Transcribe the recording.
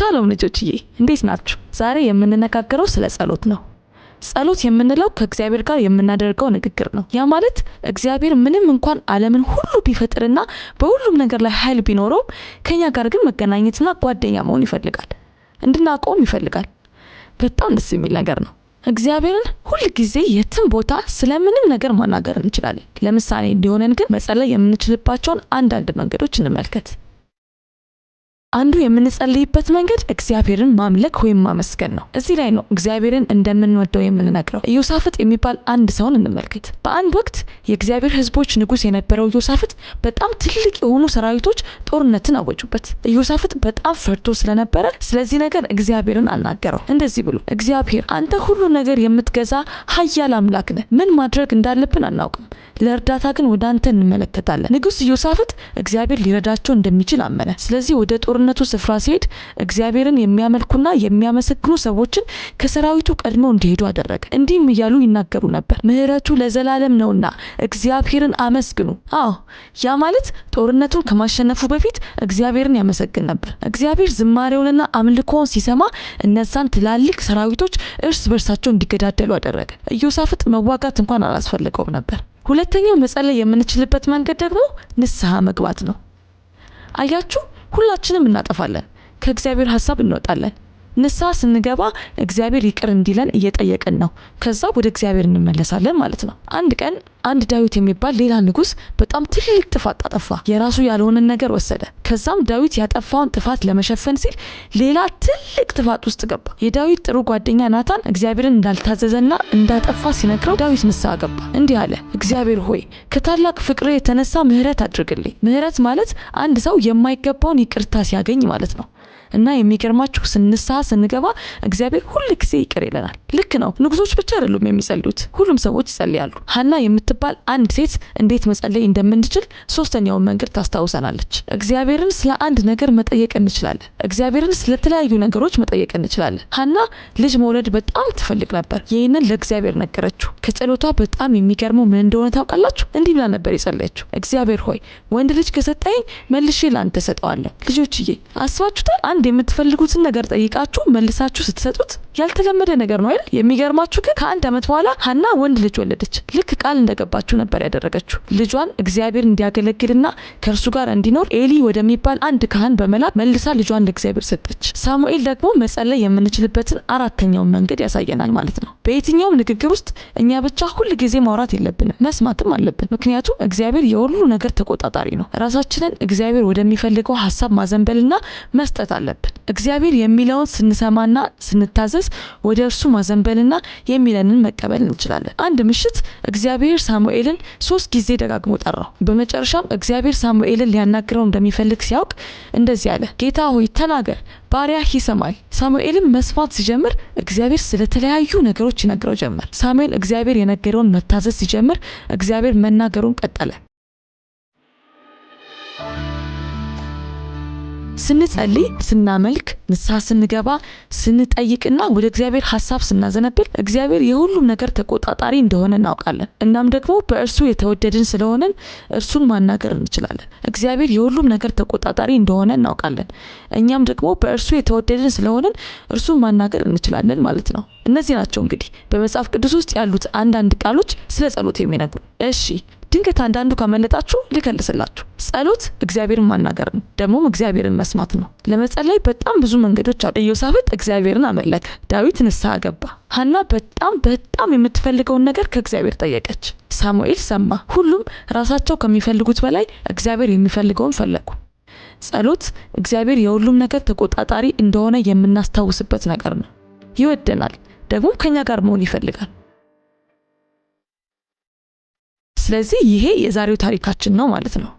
ሻሎም ልጆችዬ እንዴት ናችሁ? ዛሬ የምንነጋገረው ስለ ጸሎት ነው። ጸሎት የምንለው ከእግዚአብሔር ጋር የምናደርገው ንግግር ነው። ያ ማለት እግዚአብሔር ምንም እንኳን ዓለምን ሁሉ ቢፈጥርና በሁሉም ነገር ላይ ኃይል ቢኖረው ከኛ ጋር ግን መገናኘትና ጓደኛ መሆን ይፈልጋል። እንድናውቀውም ይፈልጋል። በጣም ደስ የሚል ነገር ነው። እግዚአብሔርን ሁሉ ጊዜ የትም ቦታ ስለምንም ነገር ማናገር እንችላለን። ለምሳሌ እንዲሆነን ግን መጸለይ የምንችልባቸውን አንዳንድ መንገዶች እንመልከት። አንዱ የምንጸልይበት መንገድ እግዚአብሔርን ማምለክ ወይም ማመስገን ነው። እዚህ ላይ ነው እግዚአብሔርን እንደምንወደው የምንነግረው። ኢዮሳፍጥ የሚባል አንድ ሰውን እንመልከት። በአንድ ወቅት የእግዚአብሔር ሕዝቦች ንጉስ የነበረው ኢዮሳፍጥ በጣም ትልቅ የሆኑ ሰራዊቶች ጦርነትን አወጁበት። ኢዮሳፍጥ በጣም ፈርቶ ስለነበረ ስለዚህ ነገር እግዚአብሔርን አናገረው እንደዚህ ብሎ፣ እግዚአብሔር አንተ ሁሉ ነገር የምትገዛ ኃያል አምላክ ነህ። ምን ማድረግ እንዳለብን አናውቅም፣ ለእርዳታ ግን ወደ አንተ እንመለከታለን። ንጉስ ኢዮሳፍጥ እግዚአብሔር ሊረዳቸው እንደሚችል አመነ። ስለዚህ ወደ ጦርነቱ ስፍራ ሲሄድ እግዚአብሔርን የሚያመልኩና የሚያመሰግኑ ሰዎችን ከሰራዊቱ ቀድመው እንዲሄዱ አደረገ። እንዲህም እያሉ ይናገሩ ነበር፣ ምህረቱ ለዘላለም ነውና እግዚአብሔርን አመስግኑ። ያ ማለት ጦርነቱን ከማሸነፉ በፊት እግዚአብሔርን ያመሰግን ነበር። እግዚአብሔር ዝማሬውንና አምልኮውን ሲሰማ እነዛን ትላልቅ ሰራዊቶች እርስ በርሳቸው እንዲገዳደሉ አደረገ። ኢዮሳፍጥ መዋጋት እንኳን አላስፈልገውም ነበር። ሁለተኛው መጸለይ የምንችልበት መንገድ ደግሞ ንስሐ መግባት ነው። አያችሁ፣ ሁላችንም እናጠፋለን፣ ከእግዚአብሔር ሐሳብ እንወጣለን። ንስሐ ስንገባ እግዚአብሔር ይቅር እንዲለን እየጠየቅን ነው። ከዛ ወደ እግዚአብሔር እንመለሳለን ማለት ነው። አንድ ቀን አንድ ዳዊት የሚባል ሌላ ንጉስ በጣም ትልቅ ጥፋት አጠፋ። የራሱ ያልሆነን ነገር ወሰደ። ከዛም ዳዊት ያጠፋውን ጥፋት ለመሸፈን ሲል ሌላ ትልቅ ጥፋት ውስጥ ገባ። የዳዊት ጥሩ ጓደኛ ናታን እግዚአብሔርን እንዳልታዘዘና እንዳጠፋ ሲነግረው ዳዊት ንስሐ ገባ። እንዲህ አለ፣ እግዚአብሔር ሆይ ከታላቅ ፍቅር የተነሳ ምህረት አድርግልኝ። ምህረት ማለት አንድ ሰው የማይገባውን ይቅርታ ሲያገኝ ማለት ነው። እና የሚገርማችሁ ንስሐ ስንገባ እግዚአብሔር ሁሉ ጊዜ ይቅር ይለናል። ልክ ነው። ንጉሶች ብቻ አይደሉም የሚጸልዩት፣ ሁሉም ሰዎች ይጸልያሉ። ሐና የምትባል አንድ ሴት እንዴት መጸለይ እንደምንችል ሶስተኛውን መንገድ ታስታውሰናለች። እግዚአብሔርን ስለ አንድ ነገር መጠየቅ እንችላለን። እግዚአብሔርን ስለ ተለያዩ ነገሮች መጠየቅ እንችላለን። ሐና ልጅ መውለድ በጣም ትፈልግ ነበር። ይህንን ለእግዚአብሔር ነገረችው። ከጸሎቷ በጣም የሚገርመው ምን እንደሆነ ታውቃላችሁ? እንዲህ ብላ ነበር የጸለየችው፣ እግዚአብሔር ሆይ ወንድ ልጅ ከሰጠኝ መልሼ ላንተ ሰጠዋለሁ። ልጆችዬ አስባችሁታል? አንድ የምትፈልጉትን ነገር ጠይቃችሁ መልሳችሁ ስትሰጡት ያልተለመደ ነገር ነው አይደል? የሚገርማችሁ ግን ከአንድ ዓመት በኋላ ሐና ወንድ ልጅ ወለደች። ልክ ቃል እንደገባችሁ ነበር ያደረገችው። ልጇን እግዚአብሔር እንዲያገለግልና ከእርሱ ጋር እንዲኖር ኤሊ ወደሚባል አንድ ካህን በመላክ መልሳ ልጇን ለእግዚአብሔር ሰጠች። ሳሙኤል ደግሞ መጸለይ የምንችልበትን አራተኛውን መንገድ ያሳየናል ማለት ነው። በየትኛውም ንግግር ውስጥ እኛ ብቻ ሁል ጊዜ ማውራት የለብንም፣ መስማትም አለብን። ምክንያቱም እግዚአብሔር የሁሉ ነገር ተቆጣጣሪ ነው። ራሳችንን እግዚአብሔር ወደሚፈልገው ሐሳብ ማዘንበልና መስጠት አለብን። እግዚአብሔር የሚለውን ስንሰማና ስንታዘዝ ወደ እርሱ ማዘንበልና የሚለንን መቀበል እንችላለን። አንድ ምሽት እግዚአብሔር ሳሙኤልን 3 ጊዜ ደጋግሞ ጠራው። በመጨረሻም እግዚአብሔር ሳሙኤልን ሊያናግረው እንደሚፈልግ ሲያውቅ እንደዚህ አለ፣ ጌታ ሆይ ተናገር፣ ባሪያህ ይሰማል። ሳሙኤልም መስማት ሲጀምር እግዚአብሔር ስለተለያዩ ነገሮች ይነግረው ጀመር። ሳሙኤል እግዚአብሔር የነገረውን መታዘዝ ሲጀምር እግዚአብሔር መናገሩን ቀጠለ። ስንጸልይ፣ ስናመልክ፣ ንስሐ ስንገባ፣ ስንጠይቅና ወደ እግዚአብሔር ሐሳብ ስናዘነብል እግዚአብሔር የሁሉም ነገር ተቆጣጣሪ እንደሆነ እናውቃለን። እናም ደግሞ በእርሱ የተወደድን ስለሆነን እርሱን ማናገር እንችላለን። እግዚአብሔር የሁሉም ነገር ተቆጣጣሪ እንደሆነ እናውቃለን። እኛም ደግሞ በእርሱ የተወደድን ስለሆነን እርሱን ማናገር እንችላለን ማለት ነው። እነዚህ ናቸው እንግዲህ በመጽሐፍ ቅዱስ ውስጥ ያሉት አንዳንድ ቃሎች ስለ ጸሎት የሚነግሩ። እሺ ድንገት አንዳንዱ ካመለጣችሁ ልከልስላችሁ። ጸሎት እግዚአብሔርን ማናገር ነው፣ ደግሞም እግዚአብሔርን መስማት ነው። ለመጸለይ በጣም ብዙ መንገዶች አሉ። ኢዮሳፍጥ እግዚአብሔርን አመለከ። ዳዊት ንስሐ ገባ። ሐና በጣም የምትፈልገውን ነገር ከእግዚአብሔር ጠየቀች። ሳሙኤል ሰማ። ሁሉም ራሳቸው ከሚፈልጉት በላይ እግዚአብሔር የሚፈልገውን ፈለጉ። ጸሎት እግዚአብሔር የሁሉም ነገር ተቆጣጣሪ እንደሆነ የምናስታውስበት ነገር ነው። ይወደናል፣ ደግሞ ከኛ ጋር መሆን ይፈልጋል። ስለዚህ ይሄ የዛሬው ታሪካችን ነው ማለት ነው።